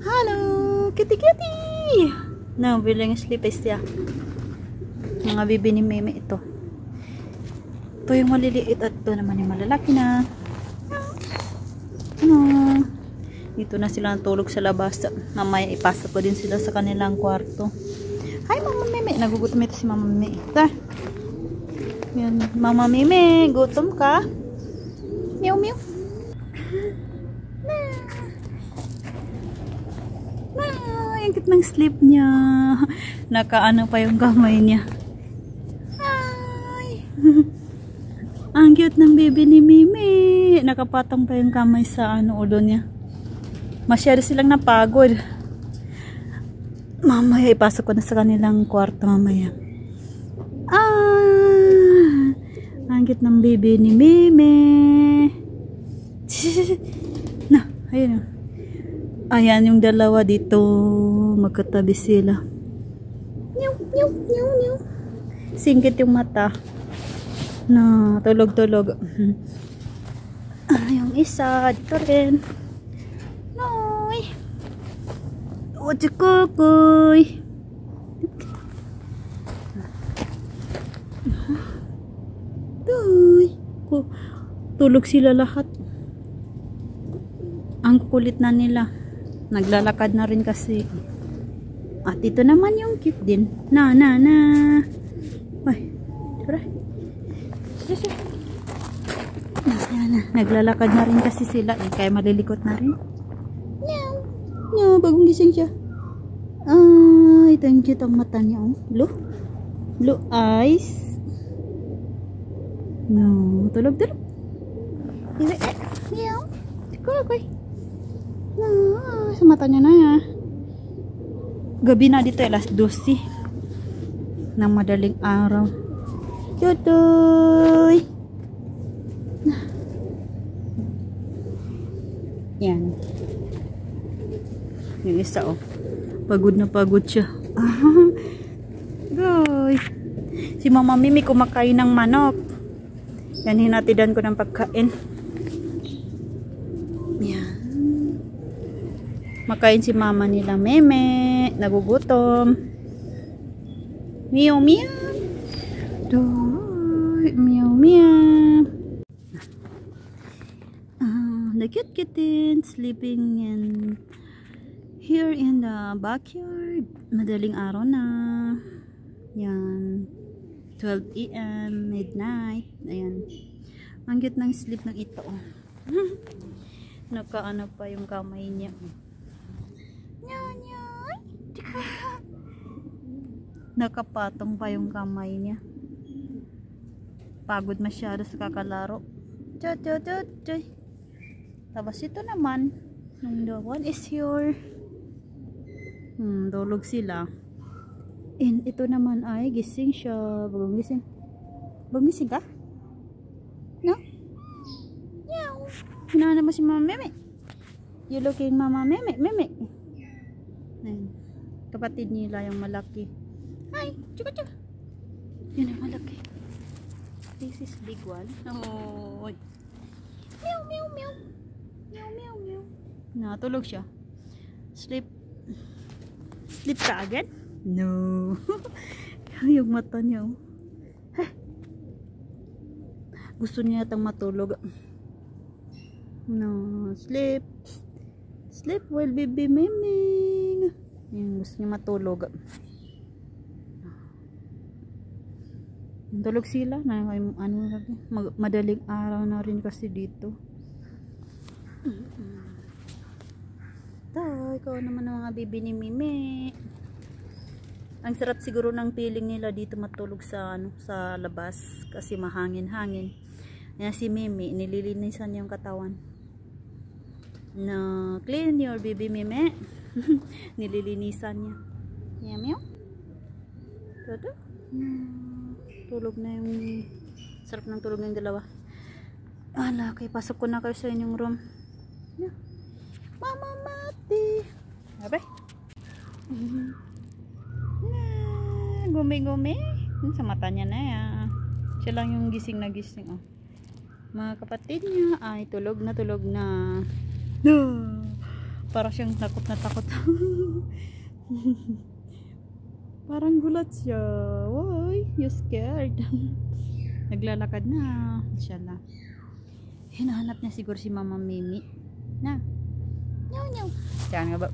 Halo, kitty. No, bilang sleep is ya. Mga bibi ni Meme ito. Ito yung maliliit at ito naman yung malalaki na. Dito na sila natulog sa labas. Mamaya ipasok ko din sila sa kanilang kwarto. Hi Mama Meme, nagugutom ito si Mama Meme. Ito. Yan, Mama Meme, gutom ka? Meow meow. Ang cute ng sleep niya. Nakaano pa yung kamay niya. Hi. Ang cute ng baby ni Mimi. Nakapatong pa yung kamay sa ulo niya. Masyado silang napagod. Mamaya ipasok ko na sa kanilang kwarto mamaya. Ang cute ng baby ni Mimi. Na, ayun. Ayan yung dalawa dito. Magkatabi sila. Meow. Singkit yung mata. Na, tulog. Yung isa, dito rin. Noy. Kukoy. Tulog sila lahat. Ang kulit na nila. Naglalakad na rin kasi. At ito naman yung cute din. Na. Ay, tara. Naglalakad na rin kasi sila. Kaya malilikot na rin. Meow, bagong gising siya. Ito yung cute ang mata niya. Blue eyes. No, tulog. Meow. Kukoy. Sa mata niya na ya. Gabi na dito, alas 12 ng madaling araw. Tutoy. Yan. Yung isa pagod na pagod siya. Goy. Si Mama Mimi kumakain ng manok. Yan, hinatidan ko ng pagkain. Yan. Makain si mama nila Meme. Nagugutom. Meow. Meow. The cute kitten sleeping here in the backyard. Madaling araw na. Yan. 12 AM, midnight. Ayan. Ang cute ng sleep ng ito. Nakaano pa yung kamay niya. Nakapatong pa yung kamay niya. Pagod masyado sa kakalaro. Tapos ito naman, the one is here. Tulog sila. And ito naman ay gising siya. Bagong gising. Bagong gising ka? No? Meow. Hinahanap mo si Mama Meme. You looking Mama Meme? Ayan. Kapatid nila yung malaki. Hi, chuka. Yun ang malaki. This is big one. Oh. Meow. Natulog siya. Sleep ka agad? No. Yung mata niya. Gusto niya yatang matulog. No. Sleep while baby miming. Yung gusto niya matulog. Tulog sila na madaling araw na rin kasi dito. Ikaw naman ang mga bibi ni Mimi. Ang sarap siguro ng feeling nila dito matulog sa sa labas kasi mahangin-hangin. Yan si Mimi, nililinisan niya yung katawan. No, clean your baby Mimi. Nililinisan niya. Meow. Toto. Tulog na yung sarap ng tulog ng dalawa. Kay pasok ko na kayo sa inyong room. Yeah. Mama Mati. Abe. Gumi. Sa mata niya na ya. Siya lang yung gising na gising. Mga kapatid niya ay tulog na. Parang siyang takot na takot. Parang gulat siya. Why? You scared? Naglalakad na. Inshallah. Hinahanap niya siguro si Mama Mimi. Na. Nyaw, nyaw. Diyan nga ba?